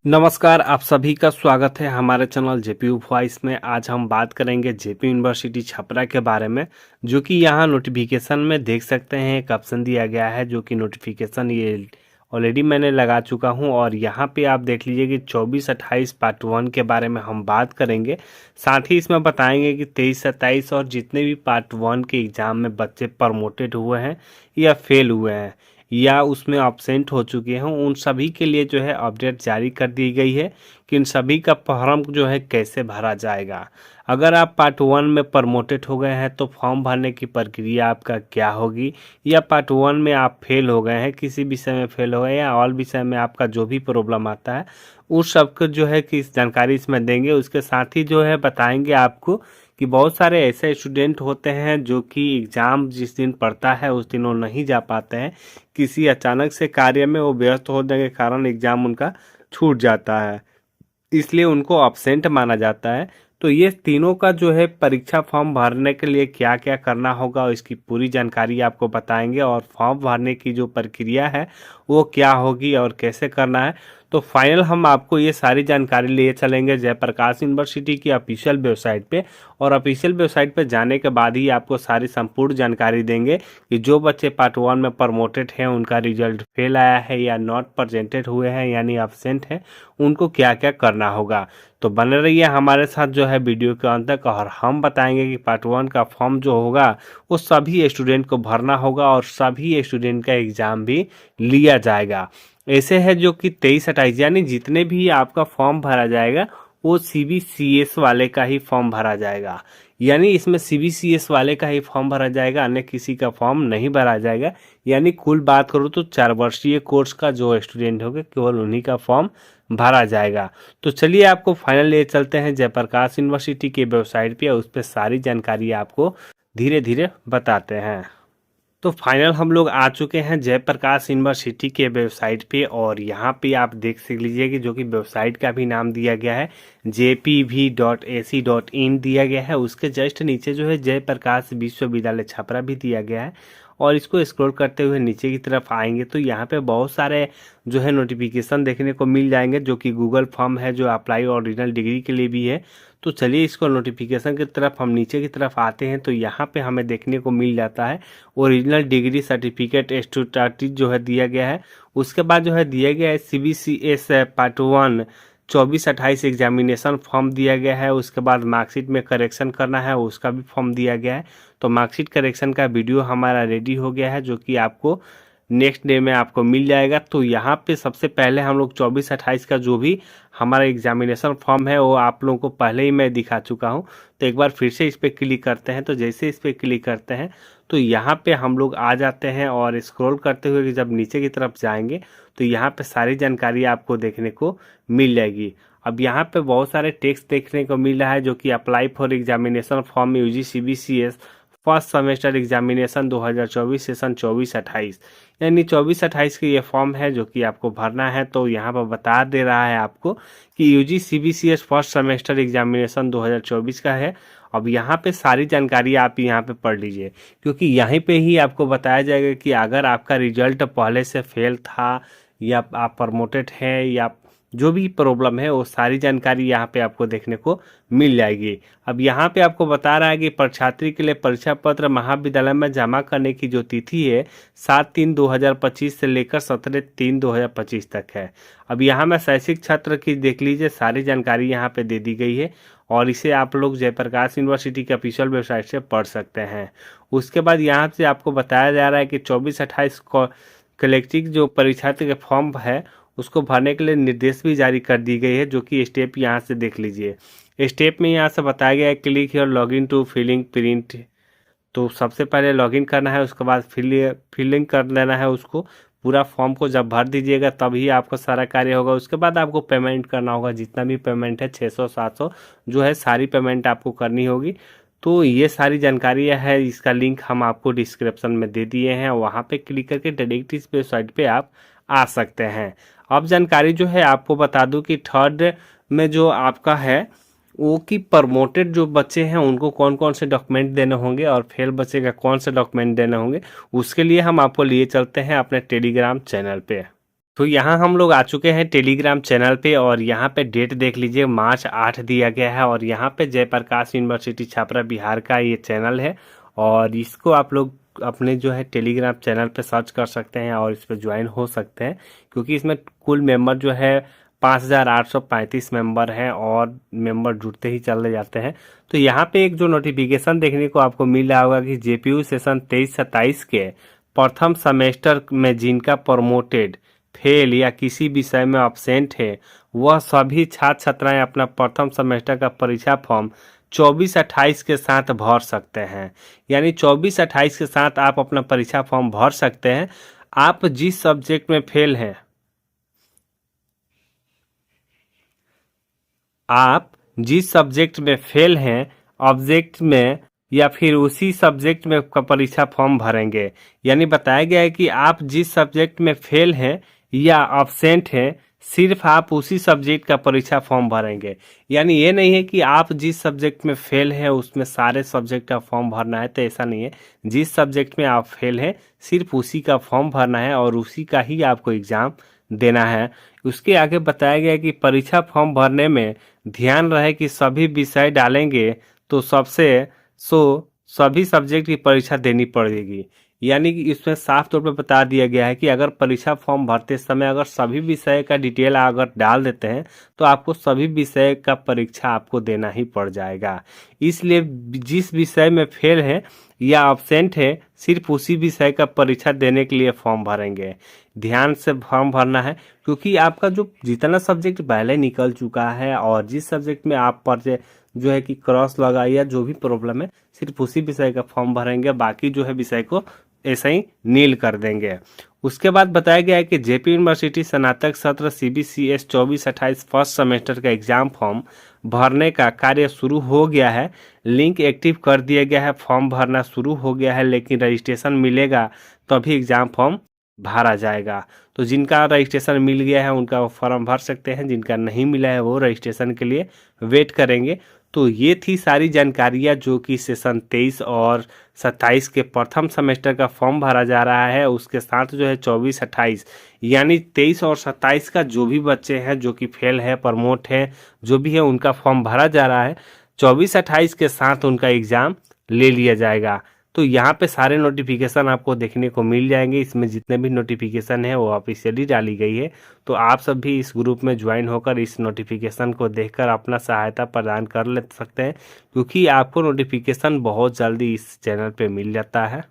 नमस्कार, आप सभी का स्वागत है हमारे चैनल जेपीयू वॉइस में। आज हम बात करेंगे जेपी यूनिवर्सिटी छपरा के बारे में, जो कि यहाँ नोटिफिकेशन में देख सकते हैं एक ऑप्शन दिया गया है, जो कि नोटिफिकेशन ये ऑलरेडी मैंने लगा चुका हूँ। और यहाँ पे आप देख लीजिए कि 24-28 पार्ट 1 के बारे में हम बात करेंगे। साथ ही इसमें बताएंगे कि 23-27 और जितने भी पार्ट 1 के एग्ज़ाम में बच्चे प्रमोटेड हुए हैं या फेल हुए हैं या उसमें अब्सेंट हो चुके हैं, उन सभी के लिए जो है अपडेट जारी कर दी गई है कि इन सभी का फॉर्म जो है कैसे भरा जाएगा। अगर आप पार्ट 1 में प्रमोटेड हो गए हैं तो फॉर्म भरने की प्रक्रिया आपका क्या होगी, या पार्ट 1 में आप फेल हो गए हैं, किसी विषय में फेल हो गए या ऑल विषय में आपका जो भी प्रॉब्लम आता है उस सब को जो है कि जानकारी इसमें देंगे। उसके साथ ही जो है बताएंगे आपको कि बहुत सारे ऐसे स्टूडेंट होते हैं जो कि एग्ज़ाम जिस दिन पड़ता है उस दिन वो नहीं जा पाते हैं, किसी अचानक से कार्य में वो व्यस्त होने के कारण एग्ज़ाम उनका छूट जाता है, इसलिए उनको एब्सेंट माना जाता है। तो ये तीनों का जो है परीक्षा फॉर्म भरने के लिए क्या क्या करना होगा इसकी पूरी जानकारी आपको बताएंगे, और फॉर्म भरने की जो प्रक्रिया है वो क्या होगी और कैसे करना है। तो फाइनल हम आपको ये सारी जानकारी लिए चलेंगे जयप्रकाश यूनिवर्सिटी की ऑफिशियल वेबसाइट पे, और ऑफिशियल वेबसाइट पे जाने के बाद ही आपको सारी संपूर्ण जानकारी देंगे कि जो बच्चे पार्ट 1 में प्रमोटेड हैं उनका रिजल्ट फेल आया है या नॉट प्रेजेंटेड हुए हैं यानी एब्सेंट है, उनको क्या क्या करना होगा। तो बने रहिए हमारे साथ जो है वीडियो के अंत तक, और हम बताएंगे कि पार्ट 1 का फॉर्म जो होगा वो सभी स्टूडेंट को भरना होगा और सभी स्टूडेंट का एग्ज़ाम भी लिया जाएगा। ऐसे है जो कि 23-28 यानी जितने भी आपका फॉर्म भरा जाएगा वो सीबीसीएस वाले का ही फॉर्म भरा जाएगा, यानी इसमें सीबीसीएस वाले का ही फॉर्म भरा जाएगा, अन्य किसी का फॉर्म नहीं भरा जाएगा। यानी कुल बात करूँ तो 4 वर्षीय कोर्स का जो स्टूडेंट होगा केवल उन्हीं का फॉर्म भरा जाएगा। तो चलिए आपको फाइनल ले चलते हैं जयप्रकाश यूनिवर्सिटी की वेबसाइट पे, उस पर सारी जानकारी आपको धीरे धीरे बताते हैं। तो फाइनल हम लोग आ चुके हैं जयप्रकाश यूनिवर्सिटी के वेबसाइट पे, और यहाँ पे आप देख सक लीजिए कि जो कि वेबसाइट का भी नाम दिया गया है jpv.ac.in दिया गया है। उसके जस्ट नीचे जो है जयप्रकाश विश्वविद्यालय छपरा भी दिया गया है, और इसको स्क्रॉल करते हुए नीचे की तरफ आएंगे तो यहाँ पे बहुत सारे जो है नोटिफिकेशन देखने को मिल जाएंगे, जो कि गूगल फॉर्म है जो अप्लाई ओरिजिनल डिग्री के लिए भी है। तो चलिए इसको नोटिफिकेशन की तरफ हम नीचे की तरफ आते हैं, तो यहाँ पे हमें देखने को मिल जाता है ओरिजिनल डिग्री सर्टिफिकेट स्टैट्यूटरी जो है दिया गया है। उसके बाद जो है दिया गया है सीबीसीएस पार्ट 1 24-28 एग्जामिनेशन फॉर्म दिया गया है। उसके बाद मार्कशीट में करेक्शन करना है उसका भी फॉर्म दिया गया है। तो मार्कशीट करेक्शन का वीडियो हमारा रेडी हो गया है, जो कि आपको नेक्स्ट डे में आपको मिल जाएगा। तो यहाँ पे सबसे पहले हम लोग 24-28 का जो भी हमारा एग्जामिनेशन फॉर्म है वो आप लोगों को पहले ही मैं दिखा चुका हूँ। तो एक बार फिर से इस पर क्लिक करते हैं। तो जैसे इस पर क्लिक करते हैं तो यहाँ पे हम लोग आ जाते हैं, और स्क्रॉल करते हुए जब नीचे की तरफ जाएंगे तो यहाँ पे सारी जानकारी आपको देखने को मिल जाएगी। अब यहाँ पे बहुत सारे टेक्स्ट देखने को मिल रहा है, जो कि apply for examination form UG CBCS first semester examination 2024 session 24-28, यानी 24-28 की ये फॉर्म है जो कि आपको भरना है। तो यहाँ पर बता दे रहा है आपको कि UG CBCS first semester examination 2024 का है। अब यहाँ पे सारी जानकारी आप यहाँ पे पढ़ लीजिए, क्योंकि यहीं पे ही आपको बताया जाएगा कि अगर आपका रिजल्ट पहले से फेल था या आप प्रमोटेड हैं या जो भी प्रॉब्लम है वो सारी जानकारी यहाँ पे आपको देखने को मिल जाएगी। अब यहाँ पे आपको बता रहा है कि परीक्षार्थी के लिए परीक्षा पत्र महाविद्यालय में जमा करने की जो तिथि है 7/3/2025 से लेकर 17/3/2025 तक है। अब यहाँ में शैक्षिक छात्र की देख लीजिए सारी जानकारी यहाँ पे दे दी गई है, और इसे आप लोग जयप्रकाश यूनिवर्सिटी के ऑफिशियल वेबसाइट से पढ़ सकते हैं। उसके बाद यहाँ से आपको बताया जा रहा है कि 24-28 कलेक्टिव जो परीक्षार्थी के फॉर्म है उसको भरने के लिए निर्देश भी जारी कर दी गई है, जो कि स्टेप यहाँ से देख लीजिए। स्टेप में यहाँ से बताया गया है click here login to filling print. तो सबसे पहले लॉगिन करना है, उसके बाद फिलिंग कर लेना है उसको पूरा फॉर्म को। जब भर दीजिएगा तभी आपका सारा कार्य होगा। उसके बाद आपको पेमेंट करना होगा, जितना भी पेमेंट है 600-700 जो है सारी पेमेंट आपको करनी होगी। तो ये सारी जानकारियाँ है, इसका लिंक हम आपको डिस्क्रिप्शन में दे दिए हैं, वहाँ पे क्लिक करके डायरेक्ट इस वेबसाइट पे आप आ सकते हैं। अब जानकारी जो है आपको बता दूं कि थर्ड में जो आपका है वो कि प्रमोटेड जो बच्चे हैं उनको कौन कौन से डॉक्यूमेंट देने होंगे और फेल बच्चे का कौन से डॉक्यूमेंट देने होंगे, उसके लिए हम आपको लिए चलते हैं अपने टेलीग्राम चैनल पे। तो यहाँ हम लोग आ चुके हैं टेलीग्राम चैनल पे और यहाँ पे डेट देख लीजिए, मार्च 8 दिया गया है और यहाँ पे जयप्रकाश यूनिवर्सिटी छपरा बिहार का ये चैनल है और इसको आप लोग अपने जो है टेलीग्राम चैनल पे सर्च कर सकते हैं और इस पर ज्वाइन हो सकते हैं, क्योंकि इसमें कुल मेंबर जो है 5,835 मेंबर हैं और मेंबर जुड़ते ही चले जाते हैं। तो यहाँ पे एक जो नोटिफिकेशन देखने को आपको मिल रहा होगा कि जेपीयू सेशन 23-27 के प्रथम सेमेस्टर में जिनका प्रमोटेड फेल या किसी विषय में अब्सेंट है वह सभी छात्र छात्राएं अपना प्रथम सेमेस्टर का परीक्षा फॉर्म 24-28 के साथ भर सकते हैं। यानी 24-28 के साथ आप अपना परीक्षा फॉर्म भर सकते हैं। आप जिस सब्जेक्ट में फेल हैं, आप जिस सब्जेक्ट में फेल हैं ऑब्जेक्ट में या फिर उसी सब्जेक्ट में का परीक्षा फॉर्म भरेंगे। यानी बताया गया है कि आप जिस सब्जेक्ट में फेल हैं या अब्सेंट हैं सिर्फ आप उसी सब्जेक्ट का परीक्षा फॉर्म भरेंगे। यानी ये नहीं है कि आप जिस सब्जेक्ट में फेल हैं उसमें सारे सब्जेक्ट का फॉर्म भरना है, तो ऐसा नहीं है। जिस सब्जेक्ट में आप फेल हैं सिर्फ उसी का फॉर्म भरना है और उसी का ही आपको एग्ज़ाम देना है। उसके आगे बताया गया है कि परीक्षा फॉर्म भरने में ध्यान रहे कि सभी विषय डालेंगे तो सभी सब्जेक्ट की परीक्षा देनी पड़ेगी। यानी कि इसमें साफ तौर पे बता दिया गया है कि अगर परीक्षा फॉर्म भरते समय अगर सभी विषय का डिटेल अगर डाल देते हैं तो आपको सभी विषय का परीक्षा आपको देना ही पड़ जाएगा। इसलिए जिस विषय में फेल है या अब्सेंट है सिर्फ उसी विषय का परीक्षा देने के लिए फॉर्म भरेंगे। ध्यान से फॉर्म भरना है, क्योंकि आपका जो जितना सब्जेक्ट पहले निकल चुका है और जिस सब्जेक्ट में आप पर जो है कि क्रॉस लगा या जो भी प्रॉब्लम है सिर्फ उसी विषय का फॉर्म भरेंगे, बाकी जो है विषय को ऐसा ही नील कर देंगे। उसके बाद बताया गया है कि जेपी यूनिवर्सिटी स्नातक सत्र CBCS 24-28 फर्स्ट सेमेस्टर का एग्जाम फॉर्म भरने का कार्य शुरू हो गया है। लिंक एक्टिव कर दिया गया है, फॉर्म भरना शुरू हो गया है, लेकिन रजिस्ट्रेशन मिलेगा तभी एग्जाम फॉर्म भरा जाएगा। तो जिनका रजिस्ट्रेशन मिल गया है उनका फॉर्म भर सकते हैं, जिनका नहीं मिला है वो रजिस्ट्रेशन के लिए वेट करेंगे। तो ये थी सारी जानकारियाँ जो कि सेशन 23 और 27 के प्रथम सेमेस्टर का फॉर्म भरा जा रहा है। उसके साथ जो है 24-28 यानी 23 और 27 का जो भी बच्चे हैं जो कि फेल है, प्रमोट है, जो भी है उनका फॉर्म भरा जा रहा है। 24-28 के साथ उनका एग्ज़ाम ले लिया जाएगा। तो यहाँ पे सारे नोटिफिकेशन आपको देखने को मिल जाएंगे। इसमें जितने भी नोटिफिकेशन है वो ऑफिशियली डाली गई है। तो आप सब भी इस ग्रुप में ज्वाइन होकर इस नोटिफिकेशन को देखकर अपना सहायता प्रदान कर ले सकते हैं, क्योंकि आपको नोटिफिकेशन बहुत जल्दी इस चैनल पे मिल जाता है।